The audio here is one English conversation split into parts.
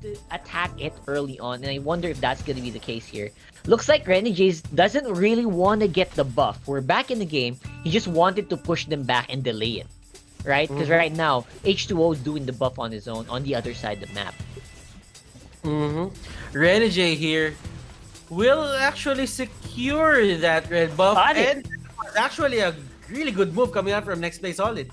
to attack it early on, and I wonder if that's going to be the case here. Looks like Renegaze doesn't really want to get the buff. We're back in the game. He just wanted to push them back and delay it, right? Because right now, H2O is doing the buff on his own on the other side of the map. Renegade here will actually secure that red buff, and it was actually a really good move coming out from Nexplay Solid.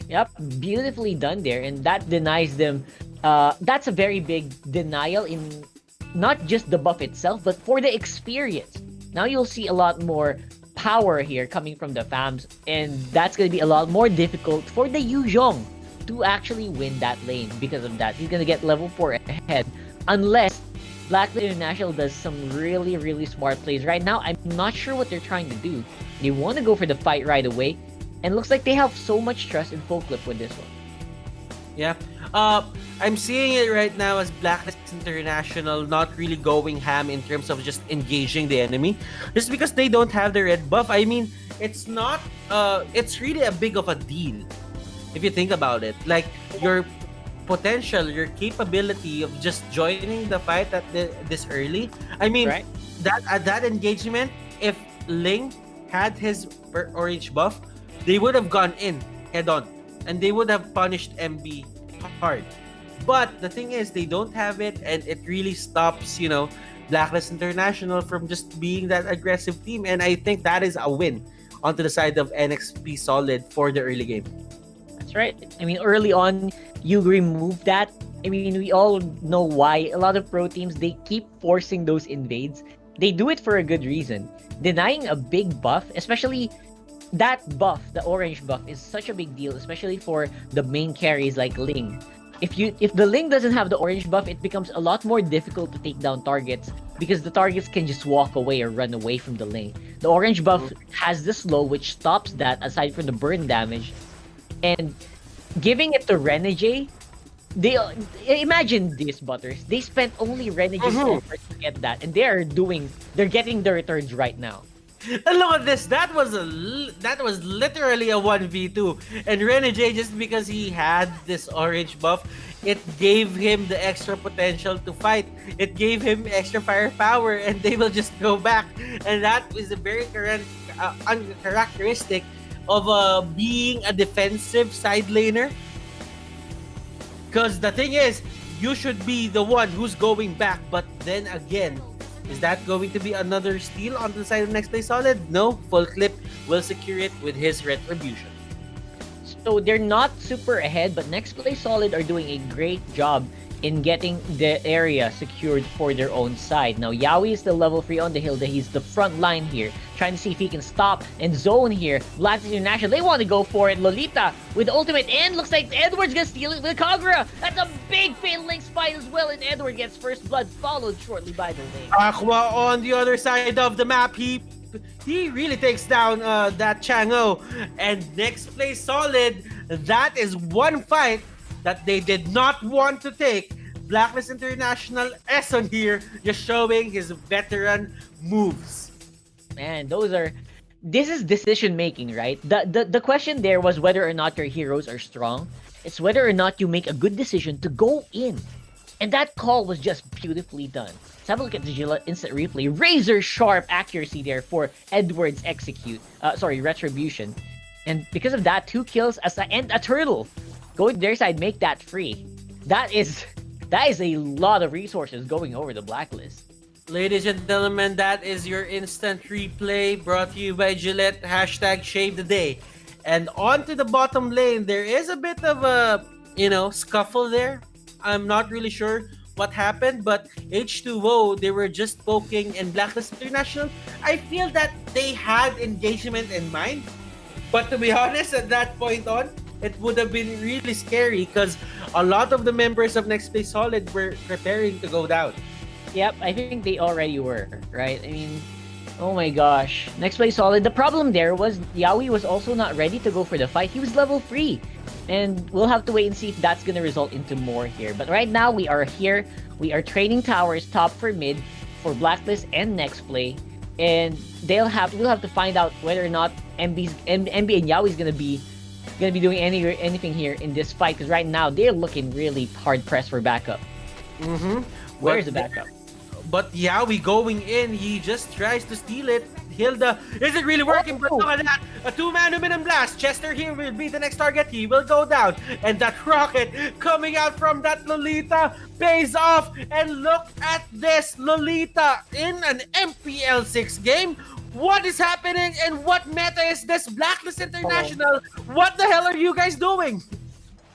Yep, beautifully done there, and that denies them. That's a very big denial in not just the buff itself, but for the experience. Now you'll see a lot more power here coming from the FAMs, and that's going to be a lot more difficult for the Yuzhong to actually win that lane because of that. He's going to get level 4 ahead unless Blacklist International does some really, really smart plays. Right now, I'm not sure what they're trying to do. They want to go for the fight right away, and looks like they have so much trust in Full Clip with this one. Yeah. I'm seeing it right now as Blacklist International not really going ham in terms of just engaging the enemy. Just because they don't have the red buff. I mean, it's not, it's really a big of a deal if you think about it. Like, your potential, your capability of just joining the fight at this early. I mean, that engagement, if Ling had his orange buff, they would have gone in head on and they would have punished MB hard. But the thing is, they don't have it, and it really stops, Blacklist International from just being that aggressive team. And I think that is a win onto the side of NXP Solid for the early game. That's right. I mean, early on, you remove that. I mean, we all know why. A lot of pro teams, they keep forcing those invades. They do it for a good reason. Denying a big buff, especially that buff, the orange buff, is such a big deal, especially for the main carries like Ling. If the Ling doesn't have the orange buff, it becomes a lot more difficult to take down targets because the targets can just walk away or run away from the Ling. The orange buff has the slow, which stops that aside from the burn damage. And giving it to Renegade, they imagine this, Butters. They spent only Renegade's effort to get that, and they're getting the returns right now. And look at this. That was literally a 1v2. And Renegade, just because he had this orange buff, it gave him the extra potential to fight. It gave him extra firepower, and they will just go back. And that is a very uncharacteristic of being a defensive side laner. Because the thing is, you should be the one who's going back. But then again, is that going to be another steal on the side of Nexplay Solid? No, Full Clip will secure it with his retribution. So they're not super ahead, but Nexplay Solid are doing a great job in getting the area secured for their own side. Now, Yaoi is still level 3 on the hill. He's the front line here, trying to see if he can stop and zone here. Blacklist International, they want to go for it. Lolita with the ultimate, and looks like Edward's gonna steal it with Kagura. That's a big Fatal Links fight as well, and Edward gets first blood, followed shortly by the Link. Aqua on the other side of the map, he really takes down that Chango. And Nexplay Solid, that is one fight that they did not want to take. Blacklist International Eson here, just showing his veteran moves. Man, this is decision making, right? The question there was whether or not your heroes are strong. It's whether or not you make a good decision to go in. And that call was just beautifully done. Let's have a look at the instant replay. Razor sharp accuracy there for Edward's retribution. And because of that, 2 kills and a turtle. Go to their side, make that free. That is a lot of resources going over the Blacklist. Ladies and gentlemen, that is your instant replay brought to you by Gillette. #Shave the Day. And on to the bottom lane, there is a bit of a, scuffle there. I'm not really sure what happened, but H2O, they were just poking, and Blacklist International, I feel that they had engagement in mind. But to be honest, at that point on, it would have been really scary because a lot of the members of Nexplay Solid were preparing to go down. Yep, I think they already were, right? I mean, oh my gosh. Nexplay Solid, the problem there was Yaoi was also not ready to go for the fight. He was level 3. And we'll have to wait and see if that's going to result into more here. But right now, we are here. We are trading towers top for mid for Blacklist and Nexplay. And we'll have to find out whether or not MB and Yaoi is going to be doing anything here in this fight, because right now they're looking really hard pressed for backup. Mm-hmm. Where's the backup? But Yaoi going in, he just tries to steal it. Hilda isn't really working, but Oh! look at that. A two-man Luminum Blast. Chester here will be the next target. He will go down. And that rocket coming out from that Lolita pays off. And look at this Lolita in an MPL-6 game. What is happening and what meta is this? Blacklist International. What the hell are you guys doing?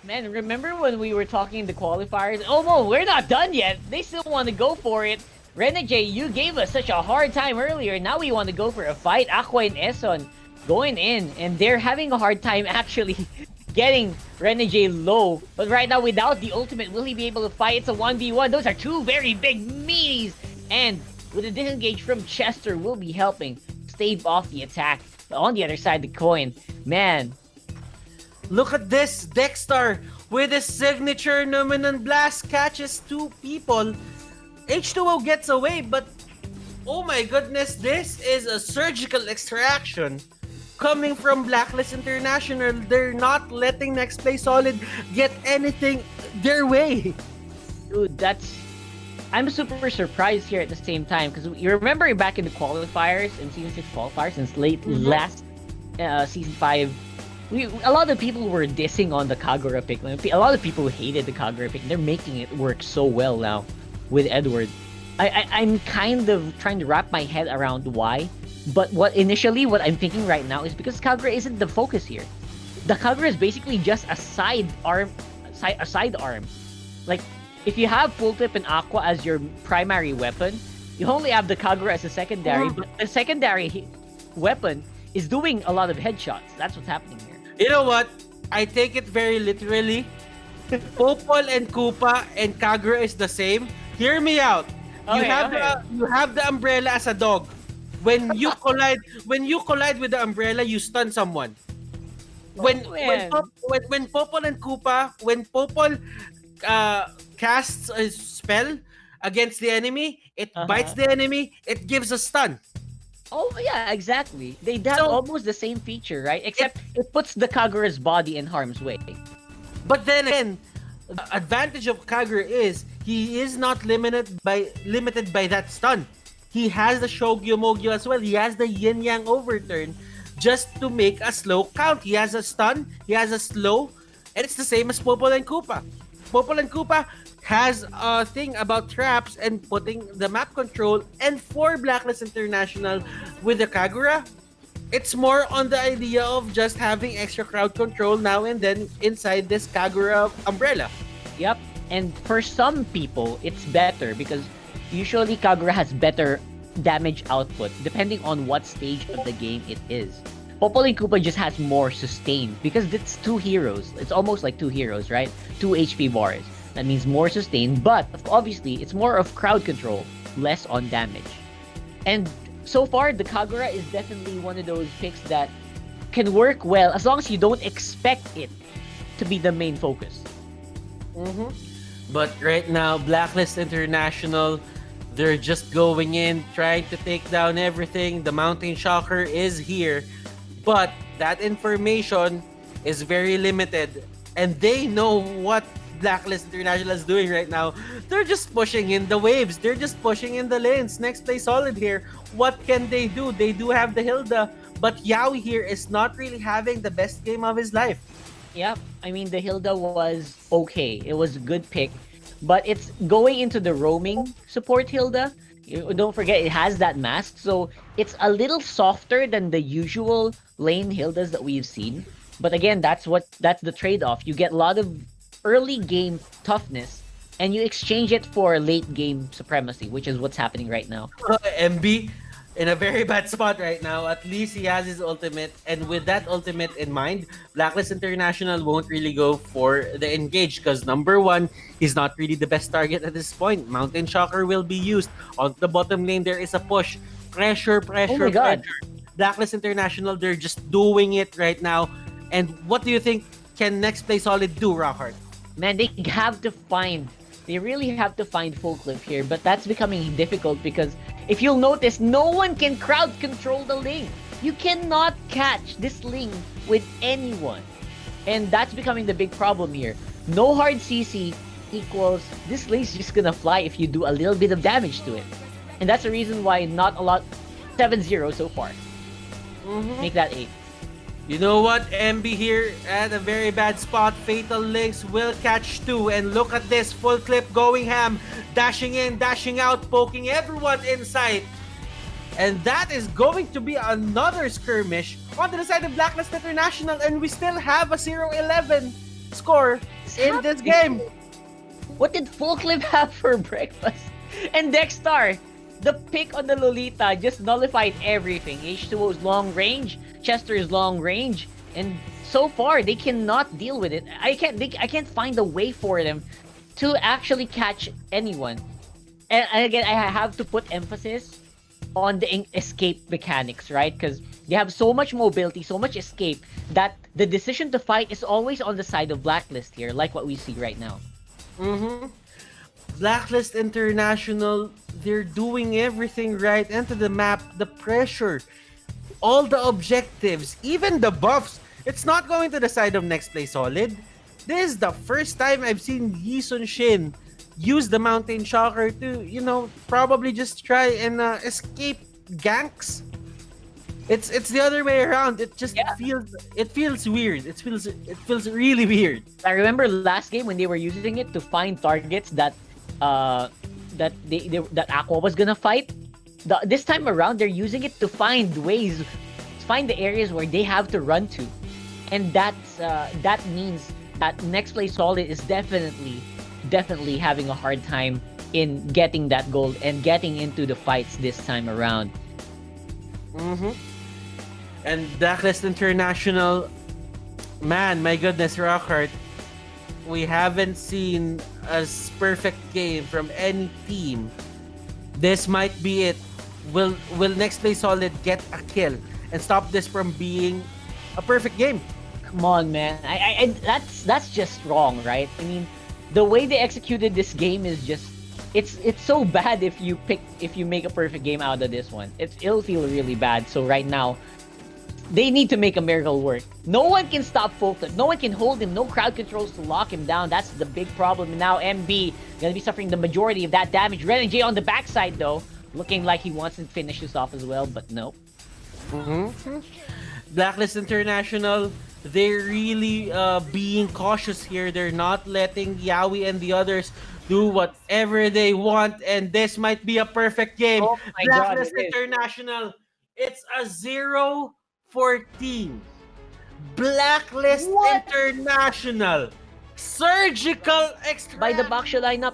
Man, remember when we were talking in the qualifiers? Oh no, we're not done yet. They still want to go for it. Renegade, you gave us such a hard time earlier. Now we want to go for a fight. Aqua and Eson going in, and they're having a hard time actually getting Renegade low. But right now, without the ultimate, will he be able to fight? It's a 1v1. Those are two very big meaties. And with a disengage from Chester, will be helping stave off the attack. But on the other side of the coin, man, look at this. Dexter with his signature Numinous Blast catches two people. H2O gets away, but oh my goodness, this is a surgical extraction coming from Blacklist International. They're not letting Nexplay Solid get anything their way. dude, I'm super surprised here at the same time because you remember back in the qualifiers, in Season 6 qualifiers, since last Season 5, a lot of people were dissing on the Kagura pick. A lot of people hated the Kagura pick. They're making it work so well now with Edward. I'm kind of trying to wrap my head around why, but what I'm thinking right now is because Kagura isn't the focus here. The Kagura is basically just a sidearm. Like, if you have Full Clip and Aqua as your primary weapon, you only have the Kagura as a secondary, but the secondary weapon is doing a lot of headshots. That's what's happening here. You know what? I take it very literally. Popol and Koopa and Kagura is the same. Hear me out. You have the umbrella as a dog. When you collide with the umbrella, you stun someone. When Popol and Koopa, when Popol casts a spell against the enemy, it bites the enemy, it gives a stun. Oh yeah, exactly. They have almost the same feature, right? Except it puts the Kagura's body in harm's way. But then again, the advantage of Kagura is he is not limited by that stun. He has the Shogyu Mogyu as well. He has the Yin Yang Overturn just to make a slow count. He has a stun, he has a slow, and it's the same as Popol and Koopa. Popol and Koopa has a thing about traps and putting the map control, and for Blacklist International with the Kagura, it's more on the idea of just having extra crowd control now and then inside this Kagura umbrella. Yep, and for some people, it's better because usually Kagura has better damage output depending on what stage of the game it is. Popol and Koopa just has more sustain because it's two heroes. It's almost like two heroes, right? 2 HP bars. That means more sustain, but obviously it's more of crowd control, less on damage. And so far, the Kagura is definitely one of those picks that can work well as long as you don't expect it to be the main focus. But right now, Blacklist International, they're just going in, trying to take down everything. The Mountain Shocker is here, but that information is very limited, and they know what Blacklist International is doing right now. They're just pushing in the waves. They're just pushing in the lanes. Nexplay Solid here. What can they do? They do have the Hilda, but Yaoi here is not really having the best game of his life. Yep, I mean, the Hilda was okay. It was a good pick, but it's going into the roaming support Hilda. Don't forget, it has that mask, so it's a little softer than the usual lane Hildas that we've seen. But again, that's the trade-off. You get a lot of early game toughness, and you exchange it for late game supremacy, which is what's happening right now. MB in a very bad spot right now. At least he has his ultimate, and with that ultimate in mind, Blacklist International won't really go for the engage because number one, he's not really the best target at this point. Mountain Shocker will be used on the bottom lane. There is a push, pressure. Blacklist International, they're just doing it right now. And what do you think can Nexplay Solid do, Rockhart? Man, they really have to find Full Clip here, but that's becoming difficult because if you'll notice, no one can crowd control the lane. You cannot catch this lane with anyone. And that's becoming the big problem here. No hard CC, equals this lane's just gonna fly if you do a little bit of damage to it. And that's the reason why not a lot 7-0 so far. Make that 8. You know what? MB here at a very bad spot. Fatal Links will catch 2. And look at this. Full clip going ham. Dashing in, dashing out, poking everyone in sight. And that is going to be another skirmish on the side of Blacklist International. And we still have a 0-11 score in this game. What did Full Clip have for breakfast? And Dexstar, the pick on the Lolita just nullified everything. H2O's long range, Chester's long range, and so far they cannot deal with it. I can't find a way for them to actually catch anyone. And again, I have to put emphasis on the escape mechanics, right? Because they have so much mobility, so much escape, that the decision to fight is always on the side of Blacklist here, like what we see right now. Blacklist International, they're doing everything right. Into the map, the pressure, all the objectives, even the buffs. It's not going to the side of Nexplay Solid. This is the first time I've seen Yi Sun Shin use the Mountain Shocker to, probably just try and escape ganks. It's the other way around. It just feels weird. It feels really weird. I remember last game when they were using it to find targets that that Aqua was gonna fight. This time around, they're using it to find ways, find the areas where they have to run to, and that means that Nexplay Solid is definitely having a hard time in getting that gold and getting into the fights this time around. And Blacklist International, man, my goodness, Rockhart, we haven't seen a perfect game from any team. This might be it. Will Nexplay Solid get a kill and stop this from being a perfect game? Come on, man. I that's just wrong, right? I mean, the way they executed this game is just it's so bad if you make a perfect game out of this one. It'll feel really bad. So right now, they need to make a miracle work. No one can stop Focus. No one can hold him. No crowd controls to lock him down. That's the big problem. Now MB gonna be suffering the majority of that damage. Ren and J on the backside though, looking like he wants to finish this off as well, but no. Blacklist International, they're really being cautious here. They're not letting Yawi and the others do whatever they want, and this might be a perfect game. Oh my Blacklist God, International, it's a 0-14. Blacklist International, surgical extraction By the backshow lineup,